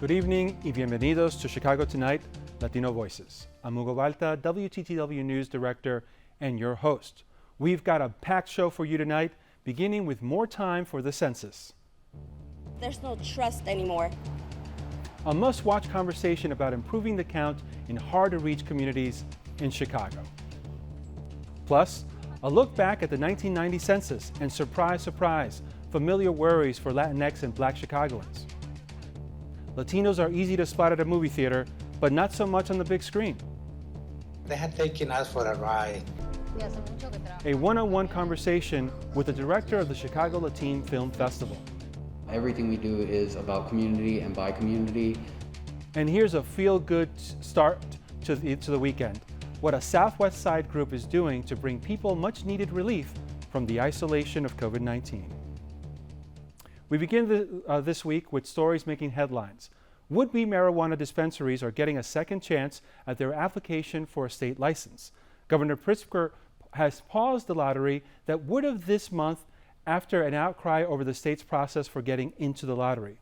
Good evening y bienvenidos to Chicago Tonight, Latino Voices. I'm Hugo Balta, WTTW News Director and your host. We've got a packed show for you tonight, beginning with more time for the census. There's no trust anymore. A must-watch conversation about improving the count in hard-to-reach communities in Chicago. Plus, a look back at the 1990 census and surprise, surprise, familiar worries for Latinx and Black Chicagoans. Latinos are easy to spot at a movie theater, but not so much on the big screen. They had taken us for a ride. A one-on-one conversation with the director of the Chicago Latino Film Festival. Everything we do is about community and by community. And here's a feel-good start to the weekend. What a Southwest Side group is doing to bring people much-needed relief from the isolation of COVID-19. We begin this week with stories making headlines. Would-be marijuana dispensaries are getting a second chance at their application for a state license. Governor Pritzker has paused the lottery that would have this month after an outcry over the state's process for getting into the lottery.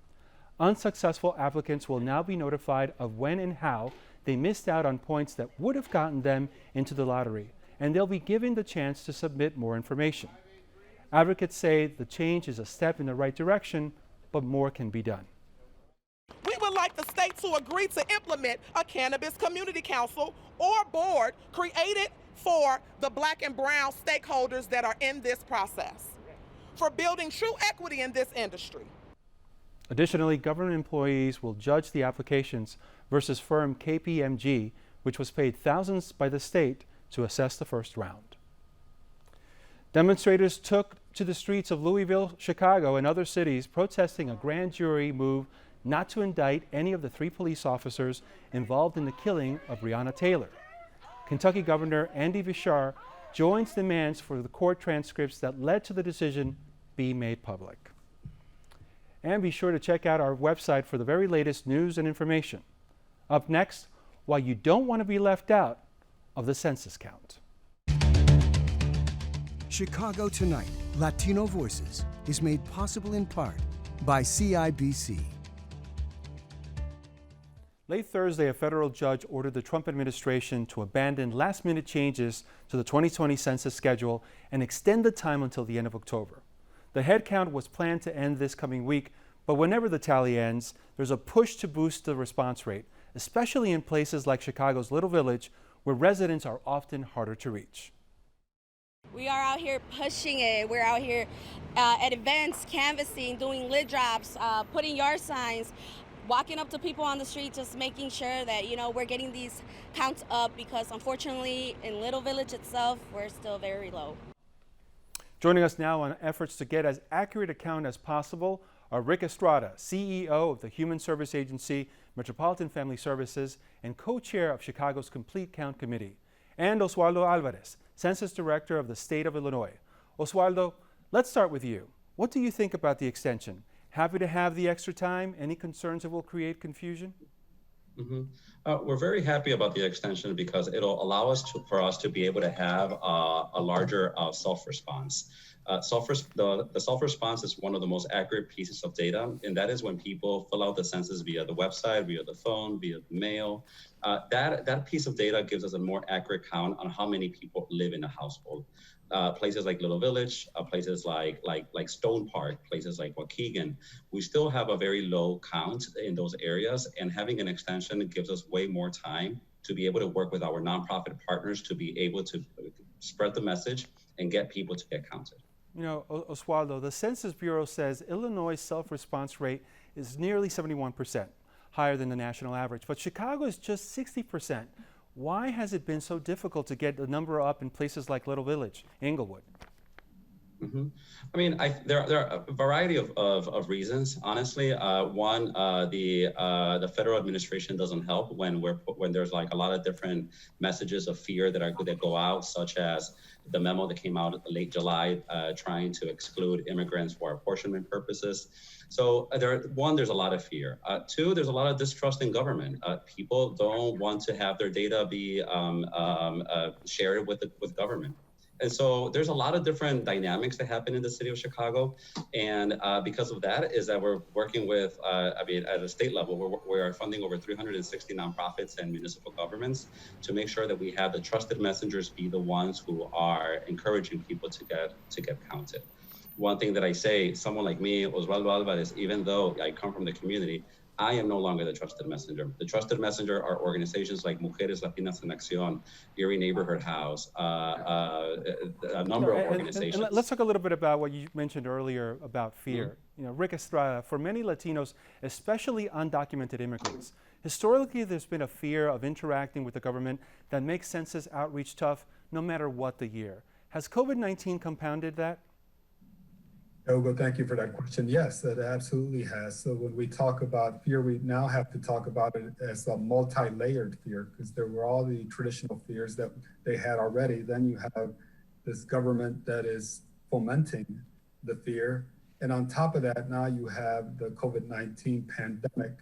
Unsuccessful applicants will now be notified of when and how they missed out on points that would have gotten them into the lottery, and they'll be given the chance to submit more information. Advocates say the change is a step in the right direction, but more can be done. We would like the state to agree to implement a cannabis community council or board created for the Black and brown stakeholders that are in this process, for building true equity in this industry. Additionally, government employees will judge the applications versus firm KPMG, which was paid thousands by the state to assess the first round. Demonstrators took to the streets of Louisville, Chicago, and other cities protesting a grand jury move not to indict any of the 3 police officers involved in the killing of Breonna Taylor. Kentucky Governor Andy Beshear joins demands for the court transcripts that led to the decision be made public. And be sure to check out our website for the very latest news and information. Up next, why you don't want to be left out of the census count. Chicago Tonight, Latino Voices is made possible in part by CIBC. Late Thursday, a federal judge ordered the Trump administration to abandon last-minute changes to the 2020 census schedule and extend the time until the end of October. The head count was planned to end this coming week, but whenever the tally ends, there's a push to boost the response rate, especially in places like Chicago's Little Village, where residents are often harder to reach. We are out here pushing it. We're out here at events, canvassing, doing lid drops, putting yard signs, walking up to people on the street, just making sure that, we're getting these counts up, because unfortunately in Little Village itself, we're still very low. Joining us now on efforts to get as accurate a count as possible are Rick Estrada, CEO of the Human Service Agency, Metropolitan Family Services, and co-chair of Chicago's Complete Count Committee, and Oswaldo Alvarez, Census Director of the State of Illinois. Oswaldo, let's start with you. What do you think about the extension? Happy to have the extra time? Any concerns it will create confusion? We're very happy about the extension because it'll allow us for us to be able to have a larger self-response. The self-response is one of the most accurate pieces of data, and that is when people fill out the census via the website, via the phone, via the mail. That piece of data gives us a more accurate count on how many people live in a household. Places like Little Village, places like Stone Park, places like Waukegan, we still have a very low count in those areas, and having an extension gives us way more time to be able to work with our nonprofit partners to be able to spread the message and get people to get counted. Oswaldo, the Census Bureau says Illinois' self-response rate is nearly 71%, higher than the national average, but Chicago is just 60%. Why has it been so difficult to get the number up in places like Little Village, Englewood? I mean, there are a variety of reasons. Honestly, one, the federal administration doesn't help when there's like a lot of different messages of fear that go out, such as the memo that came out late July trying to exclude immigrants for apportionment purposes. So there's a lot of fear. Two, there's a lot of distrust in government. People don't want to have their data be shared with government. And so there's a lot of different dynamics that happen in the city of Chicago. And because of that is that we're working with, at a state level, we are funding over 360 nonprofits and municipal governments to make sure that we have the trusted messengers be the ones who are encouraging people to get counted. One thing that I say, someone like me, Osvaldo Alvarez, even though I come from the community, I am no longer the trusted messenger. The trusted messenger are organizations like Mujeres Latinas en Acción, Erie Neighborhood House, a number of organizations. And let's talk a little bit about what you mentioned earlier about fear. You know, Rick Estrada, for many Latinos, especially undocumented immigrants, historically there's been a fear of interacting with the government that makes census outreach tough no matter what the year. Has COVID-19 compounded that? Hugo, thank you for that question. Yes, it absolutely has. So when we talk about fear, we now have to talk about it as a multi-layered fear, because there were all the traditional fears that they had already. Then you have this government that is fomenting the fear. And on top of that, now you have the COVID-19 pandemic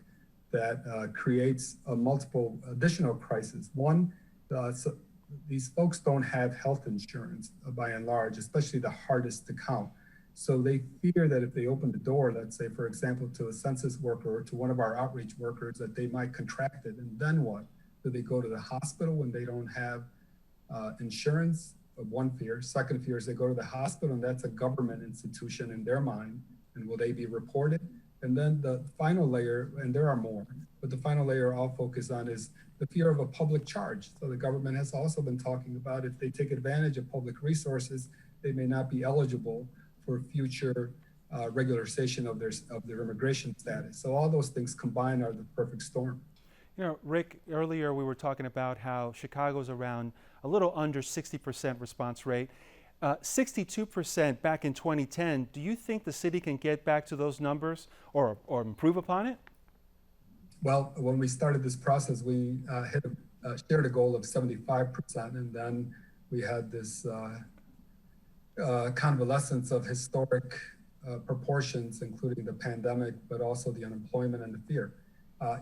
that creates a multiple additional crises. One, so these folks don't have health insurance by and large, especially the hardest to count. So they fear that if they open the door, let's say, for example, to a census worker or to one of our outreach workers, that they might contract it. And then what? Do they go to the hospital when they don't have insurance? One fear. Second fear is they go to the hospital and that's a government institution in their mind. And will they be reported? And then the final layer, and there are more, but the final layer I'll focus on is the fear of a public charge. So the government has also been talking about if they take advantage of public resources, they may not be eligible for future regularization of their immigration status. So all those things combined are the perfect storm. You know, Rick, earlier we were talking about how Chicago's around a little under 60% response rate, 62% back in 2010. Do you think the city can get back to those numbers or improve upon it? Well, when we started this process, we shared a goal of 75%, and then we had this convalescence of historic proportions, including the pandemic, but also the unemployment and the fear.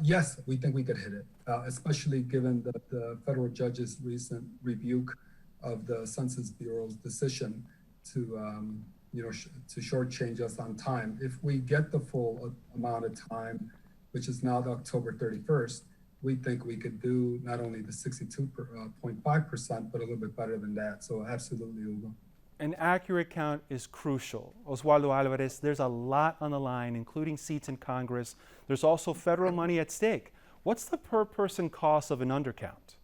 Yes, we think we could hit it, especially given that the federal judge's recent rebuke of the Census Bureau's decision to, to shortchange us on time. If we get the full amount of time, which is now October 31st, we think we could do not only the 62.5%, but a little bit better than that. So absolutely, Hugo. An accurate count is crucial. Osvaldo Alvarez, there's a lot on the line, including seats in Congress. There's also federal money at stake. What's the per person cost of an undercount?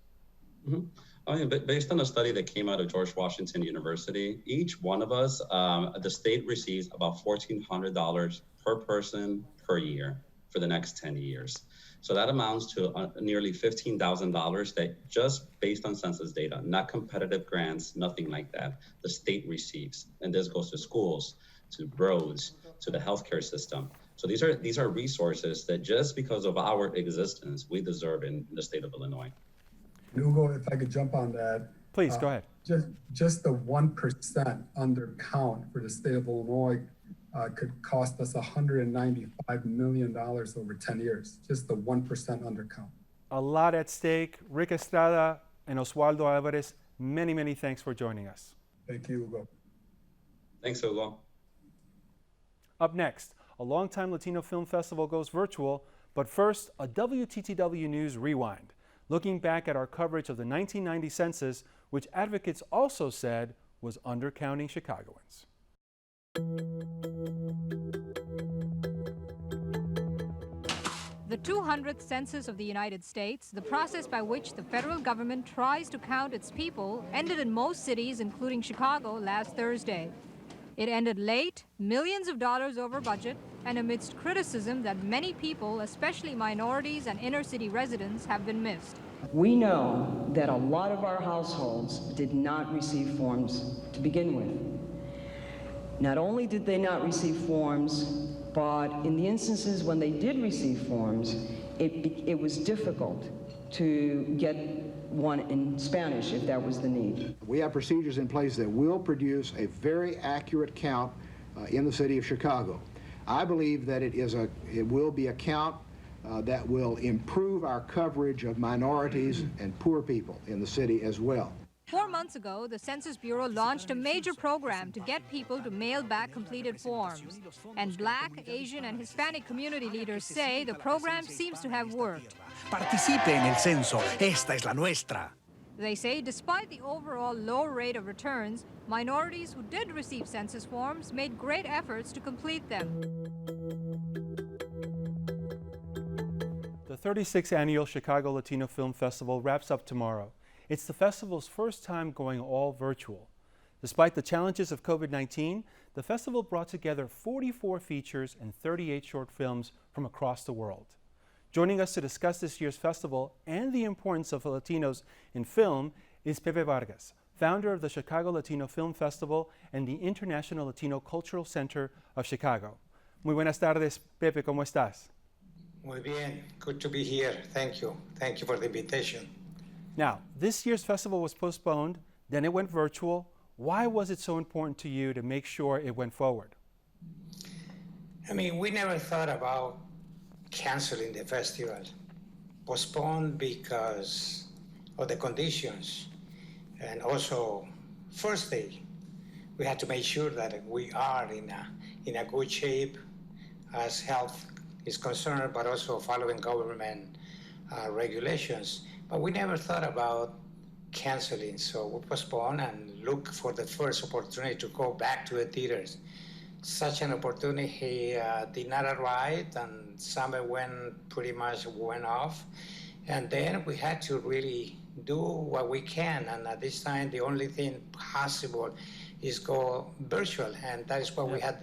Based on a study that came out of George Washington University, each one of us, the state receives about $1,400 per person per year for the next 10 years. So that amounts to nearly $15,000 that just based on census data, not competitive grants, nothing like that, the state receives. And this goes to schools, to roads, to the healthcare system. So these are resources that just because of our existence, we deserve in the state of Illinois. Hugo, if I could jump on that. Please, go ahead. Just the 1% undercount for the state of Illinois could cost us $195 million over 10 years, just the 1% undercount. A lot at stake. Rick Estrada and Osvaldo Alvarez, many, many thanks for joining us. Thank you, Hugo. Thanks, Hugo. Up next, a longtime Latino Film Festival goes virtual, but first, a WTTW News Rewind, looking back at our coverage of the 1990 census, which advocates also said was undercounting Chicagoans. The 200th census of the United States, the process by which the federal government tries to count its people, ended in most cities, including Chicago, last Thursday. It ended late, millions of dollars over budget, and amidst criticism that many people, especially minorities and inner-city residents, have been missed. We know that a lot of our households did not receive forms to begin with. Not only did they not receive forms, but in the instances when they did receive forms, it was difficult to get one in Spanish if that was the need. We have procedures in place that will produce a very accurate count in the city of Chicago. I believe that it will be a count that will improve our coverage of minorities and poor people in the city as well. 4 months ago, the Census Bureau launched a major program to get people to mail back completed forms. And Black, Asian, and Hispanic community leaders say the program seems to have worked. Participe en el censo. Esta es la nuestra. They say despite the overall low rate of returns, minorities who did receive census forms made great efforts to complete them. The 36th annual Chicago Latino Film Festival wraps up tomorrow. It's the festival's first time going all virtual. Despite the challenges of COVID-19, the festival brought together 44 features and 38 short films from across the world. Joining us to discuss this year's festival and the importance of Latinos in film is Pepe Vargas, founder of the Chicago Latino Film Festival and the International Latino Cultural Center of Chicago. Muy buenas tardes, Pepe, ¿cómo estás? Muy bien, good to be here. Thank you. Thank you for the invitation. Now, this year's festival was postponed, then it went virtual. Why was it so important to you to make sure it went forward? I mean, we never thought about canceling the festival. Postponed because of the conditions. And also, firstly, we had to make sure that we are in a good shape as health is concerned, but also following government regulations. But we never thought about canceling, so we postponed and look for the first opportunity to go back to the theaters. Such an opportunity did not arrive, and summer pretty much went off. And then we had to really do what we can. And at this time, the only thing possible is go virtual. And that is what we had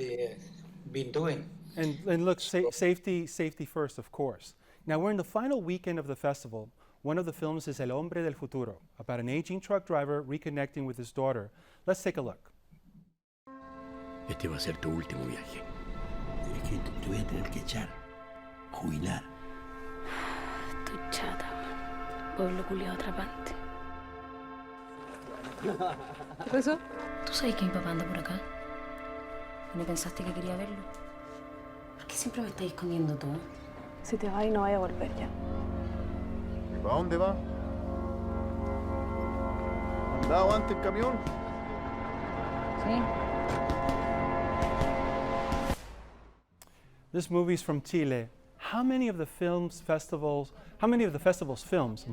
been doing. And look, safety first, of course. Now, we're in the final weekend of the festival. One of the films is El Hombre del Futuro, about an aging truck driver reconnecting with his daughter. Let's take a look. Este va a ser tu último viaje. Es que te voy a tener que echar, jubilar. Estoy chata, pueblo culiao atrapante. ¿Qué pasó? ¿Tú sabes que mi papá anda por acá? ¿No pensaste que quería verlo? ¿Por qué siempre me estás escondiendo todo? Si te vas y no vaya a volver ya. ¿Para dónde va? ¿Andado antes el camión? Sí. This movie's from Chile. How many of the festival's films,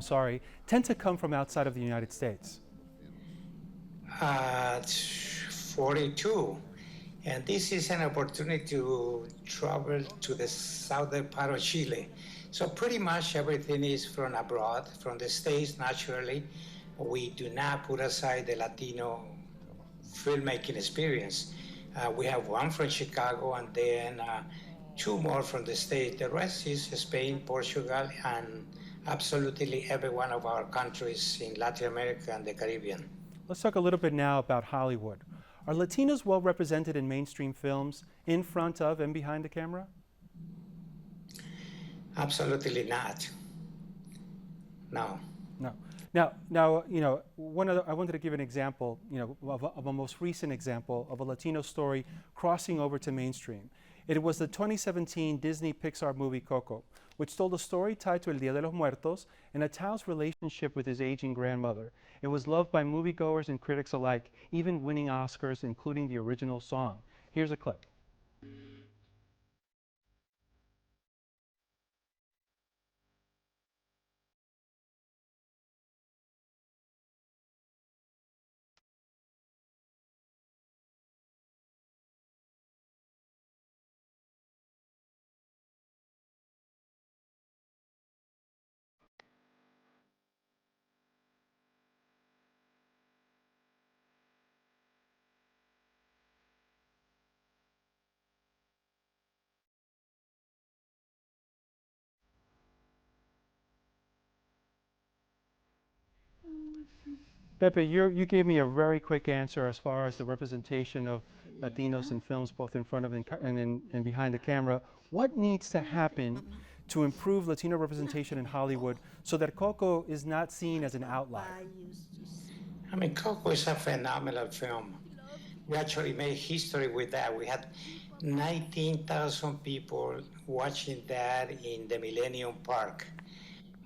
tend to come from outside of the United States? 42. And this is an opportunity to travel to the southern part of Chile. So pretty much everything is from abroad, from the States, naturally. We do not put aside the Latino filmmaking experience. We have one from Chicago and then 2 more from the States. The rest is Spain, Portugal, and absolutely every one of our countries in Latin America and the Caribbean. Let's talk a little bit now about Hollywood. Are Latinos well represented in mainstream films, in front of and behind the camera? Absolutely not. No. No. Now, I wanted to give an example, of a most recent example of a Latino story crossing over to mainstream. It was the 2017 Disney Pixar movie Coco, which told a story tied to El Día de los Muertos and a child's relationship with his aging grandmother. It was loved by moviegoers and critics alike, even winning Oscars, including the original song. Here's a clip. Pepe, you gave me a very quick answer as far as the representation of Latinos in films, both in front of and behind the camera. What needs to happen to improve Latino representation in Hollywood so that Coco is not seen as an outlier? I mean, Coco is a phenomenal film. We actually made history with that. We had 19,000 people watching that in the Millennium Park.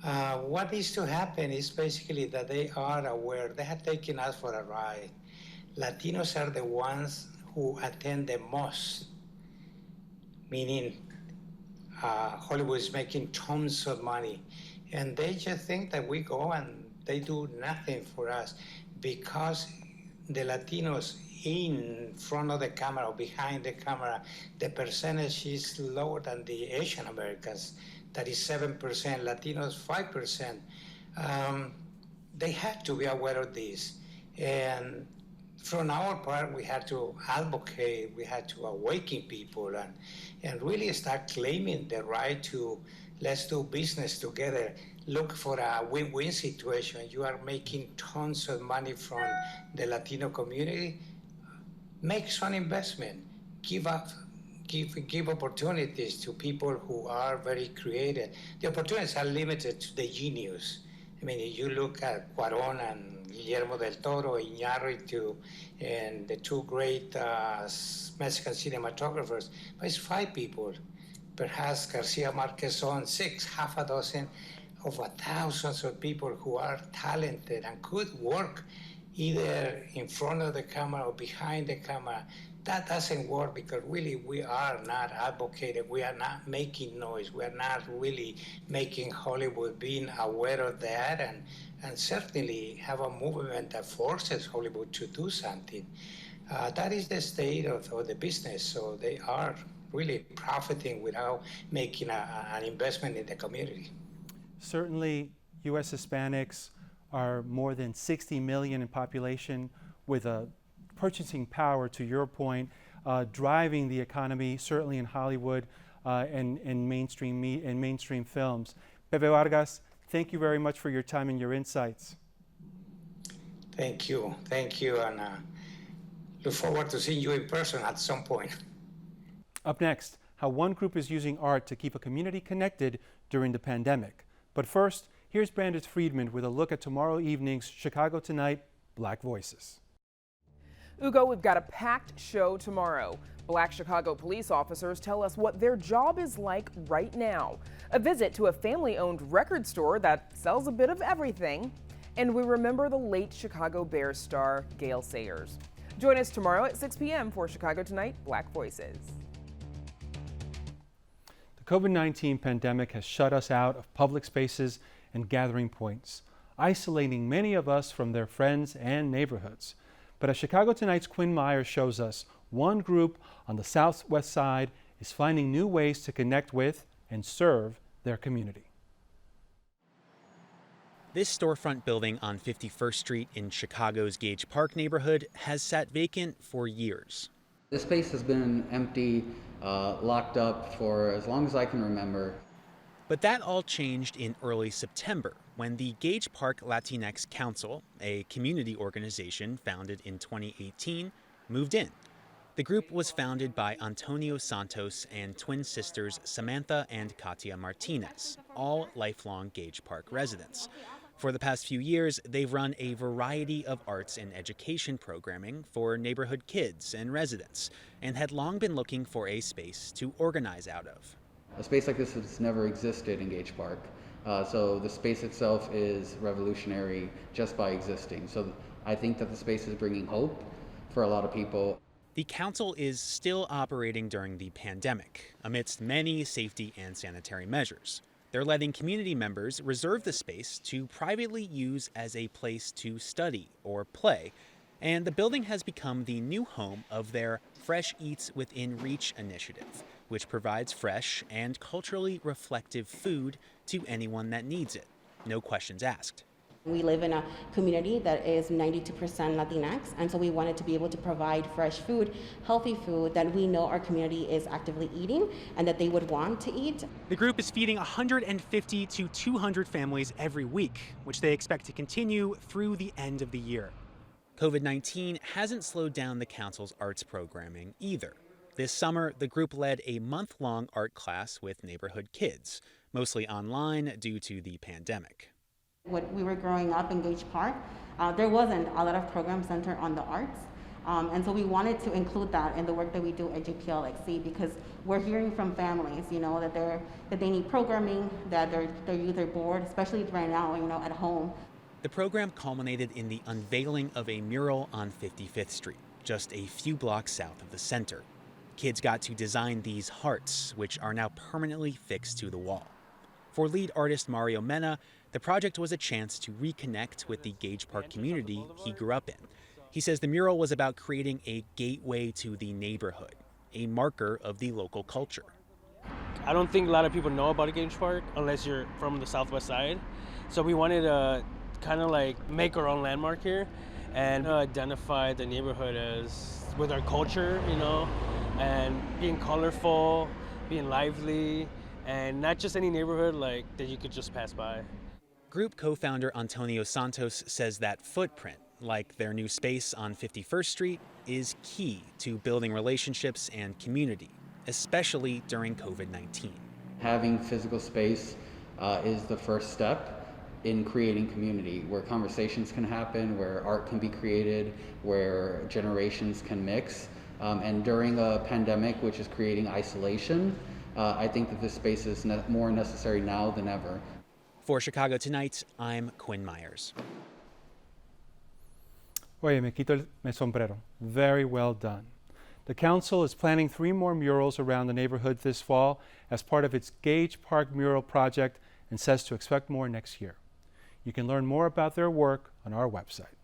What is to happen is basically that they are aware, they have taken us for a ride. Latinos are the ones who attend the most, meaning Hollywood is making tons of money. And they just think that we go and they do nothing for us because the Latinos in front of the camera or behind the camera, the percentage is lower than the Asian Americans. That is 7%, Latinos 5%. They had to be aware of this. And from our part, we had to advocate, we had to awaken people and really start claiming the right to let's do business together. Look for a win-win situation. You are making tons of money from the Latino community. Make some investment. Give opportunities to people who are very creative. The opportunities are limited to the genius. I mean, if you look at Cuarón and Guillermo del Toro, Iñárritu, and the two great Mexican cinematographers, but it's 5 people. Perhaps Garcia Marquezon, 6, half a dozen of thousands of people who are talented and could work either in front of the camera or behind the camera. That doesn't work because really we are not advocating, we are not making noise, we are not really making Hollywood being aware of that and certainly have a movement that forces Hollywood to do something. That is the state of the business, so they are really profiting without making an investment in the community. Certainly, U.S. Hispanics are more than 60 million in population with a purchasing power, to your point, driving the economy, certainly in Hollywood and mainstream films. Pepe Vargas, thank you very much for your time and your insights. Thank you, and look forward to seeing you in person at some point. Up next, how one group is using art to keep a community connected during the pandemic. But first, here's Brandis Friedman with a look at tomorrow evening's Chicago Tonight Black Voices. Ugo, we've got a packed show tomorrow. Black Chicago police officers tell us what their job is like right now. A visit to a family-owned record store that sells a bit of everything. And we remember the late Chicago Bears star, Gale Sayers. Join us tomorrow at 6 p.m. for Chicago Tonight Black Voices. The COVID-19 pandemic has shut us out of public spaces and gathering points, isolating many of us from their friends and neighborhoods. But as Chicago Tonight's Quinn Meyer shows us, one group on the Southwest Side is finding new ways to connect with and serve their community. This storefront building on 51st Street in Chicago's Gage Park neighborhood has sat vacant for years. This space has been empty, locked up for as long as I can remember. But that all changed in early September when the Gage Park Latinx Council, a community organization founded in 2018, moved in. The group was founded by Antonio Santos and twin sisters Samantha and Katia Martinez, all lifelong Gage Park residents. For the past few years, they've run a variety of arts and education programming for neighborhood kids and residents, and had long been looking for a space to organize out of. A space like this has never existed in Gage Park, so the space itself is revolutionary just by existing. So I think that the space is bringing hope for a lot of people. The council is still operating during the pandemic, amidst many safety and sanitary measures. They're letting community members reserve the space to privately use as a place to study or play, and the building has become the new home of their Fresh Eats Within Reach initiative, which provides fresh and culturally reflective food to anyone that needs it, no questions asked. We live in a community that is 92% Latinx, and so we wanted to be able to provide fresh food, healthy food that we know our community is actively eating and that they would want to eat. The group is feeding 150 to 200 families every week, which they expect to continue through the end of the year. COVID-19 hasn't slowed down the council's arts programming either. This summer, the group led a month-long art class with neighborhood kids, mostly online due to the pandemic. When we were growing up in Gage Park, there wasn't a lot of programs centered on the arts. And so we wanted to include that in the work that we do at JPLXC, because we're hearing from families, that they need programming, that their youth are bored, especially right now, at home. The program culminated in the unveiling of a mural on 55th Street, just a few blocks south of the center. Kids got to design these hearts, which are now permanently fixed to the wall. For lead artist Mario Mena, the project was a chance to reconnect with the Gage Park community he grew up in. He says the mural was about creating a gateway to the neighborhood, a marker of the local culture. I don't think a lot of people know about Gage Park unless you're from the Southwest side. So we wanted to kind of like make our own landmark here and identify the neighborhood as with our culture, and being colorful, being lively, and not just any neighborhood like that you could just pass by. Group co-founder Antonio Santos says that footprint, like their new space on 51st Street, is key to building relationships and community, especially during COVID-19. Having physical space is the first step in creating community, where conversations can happen, where art can be created, where generations can mix. And during a pandemic, which is creating isolation, I think that this space is more necessary now than ever. For Chicago Tonight, I'm Quinn Myers. Oye, me quito el sombrero. Very well done. The council is planning 3 more murals around the neighborhood this fall as part of its Gage Park mural project and says to expect more next year. You can learn more about their work on our website.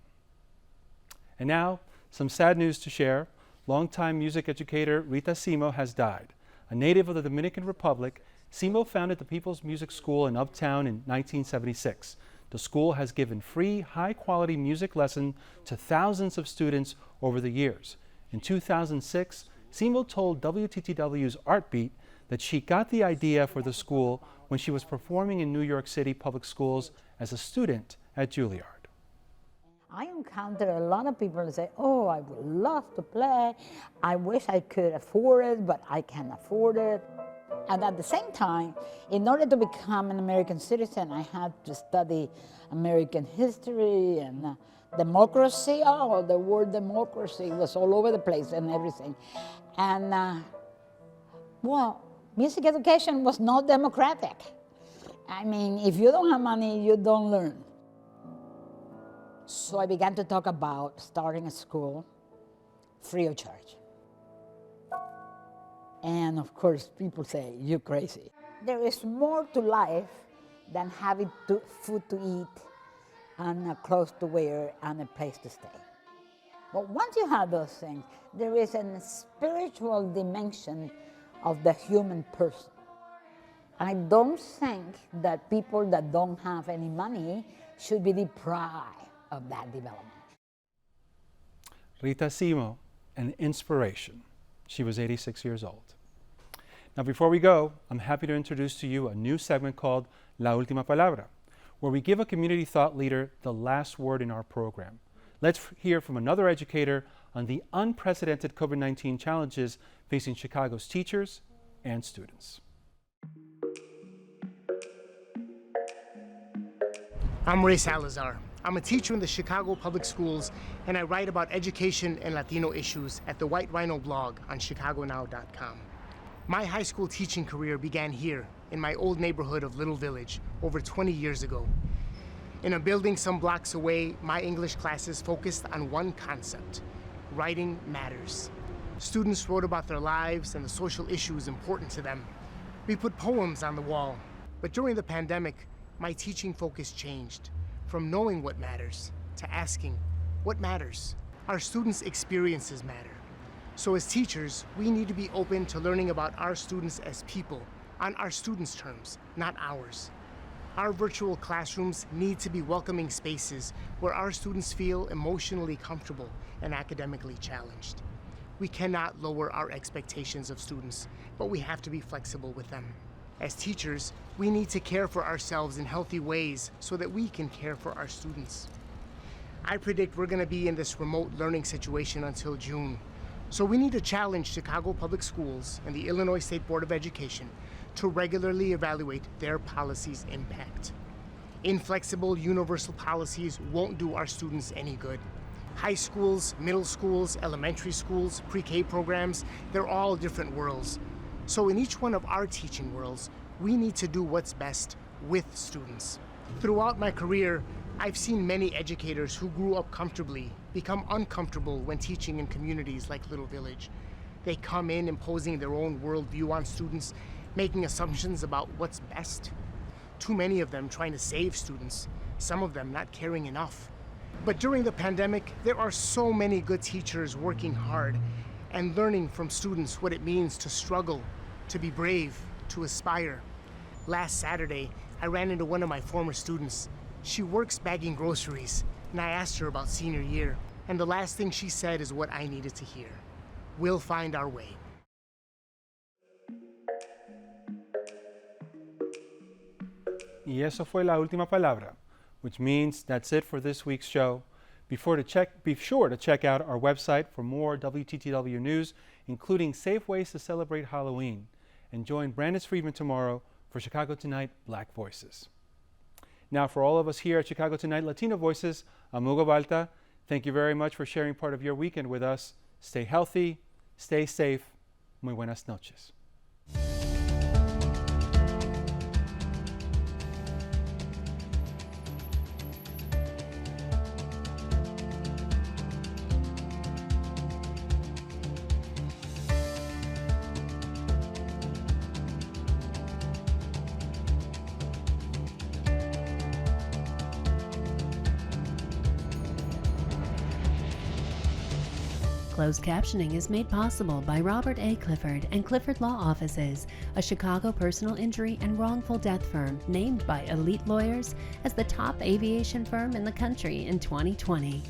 And now, some sad news to share. Longtime music educator Rita Simo has died. A native of the Dominican Republic, Simo founded the People's Music School in Uptown in 1976. The school has given free, high-quality music lessons to thousands of students over the years. In 2006, Simo told WTTW's Artbeat that she got the idea for the school when she was performing in New York City public schools as a student at Juilliard. I encounter a lot of people who say, oh, I would love to play. I wish I could afford it, but I can't afford it. And at the same time, in order to become an American citizen, I had to study American history and democracy. Oh, the word democracy was all over the place and everything. And, well, music education was not democratic. I mean, if you don't have money, you don't learn. So I began to talk about starting a school free of charge. And of course, people say, you're crazy. There is more to life than having food to eat and clothes to wear and a place to stay. But once you have those things, there is a spiritual dimension of the human person. I don't think that people that don't have any money should be deprived of that development. Rita Simo, an inspiration. She was 86 years old. Now, before we go, I'm happy to introduce to you a new segment called La Última Palabra, where we give a community thought leader the last word in our program. Let's hear from another educator on the unprecedented COVID-19 challenges facing Chicago's teachers and students. I'm Ray Salazar. I'm a teacher in the Chicago Public Schools, and I write about education and Latino issues at the White Rhino blog on chicagonow.com. My high school teaching career began here in my old neighborhood of Little Village over 20 years ago. In a building some blocks away, my English classes focused on one concept: writing matters. Students wrote about their lives and the social issues important to them. We put poems on the wall, but during the pandemic, my teaching focus changed from knowing what matters to asking what matters. Our students' experiences matter. So as teachers, we need to be open to learning about our students as people on our students' terms, not ours. Our virtual classrooms need to be welcoming spaces where our students feel emotionally comfortable and academically challenged. We cannot lower our expectations of students, but we have to be flexible with them. As teachers, we need to care for ourselves in healthy ways so that we can care for our students. I predict we're going to be in this remote learning situation until June. So we need to challenge Chicago Public Schools and the Illinois State Board of Education to regularly evaluate their policies' impact. Inflexible, universal policies won't do our students any good. High schools, middle schools, elementary schools, pre-K programs, they're all different worlds. So in each one of our teaching worlds, we need to do what's best with students. Throughout my career, I've seen many educators who grew up comfortably become uncomfortable when teaching in communities like Little Village. They come in imposing their own worldview on students, making assumptions about what's best. Too many of them trying to save students, some of them not caring enough. But during the pandemic, there are so many good teachers working hard and learning from students what it means to struggle, to be brave, to aspire. Last Saturday, I ran into one of my former students. She works bagging groceries, and I asked her about senior year. And the last thing she said is what I needed to hear. We'll find our way. Y eso fue la última palabra, which means that's it for this week's show. Be sure to check out our website for more WTTW news, including safe ways to celebrate Halloween. And join Brandis Friedman tomorrow for Chicago Tonight Black Voices. Now, for all of us here at Chicago Tonight Latino Voices, I'm Hugo Balta. Thank you very much for sharing part of your weekend with us. Stay healthy, stay safe. Muy buenas noches. Closed captioning is made possible by Robert A. Clifford and Clifford Law Offices, a Chicago personal injury and wrongful death firm named by elite lawyers as the top aviation firm in the country in 2020.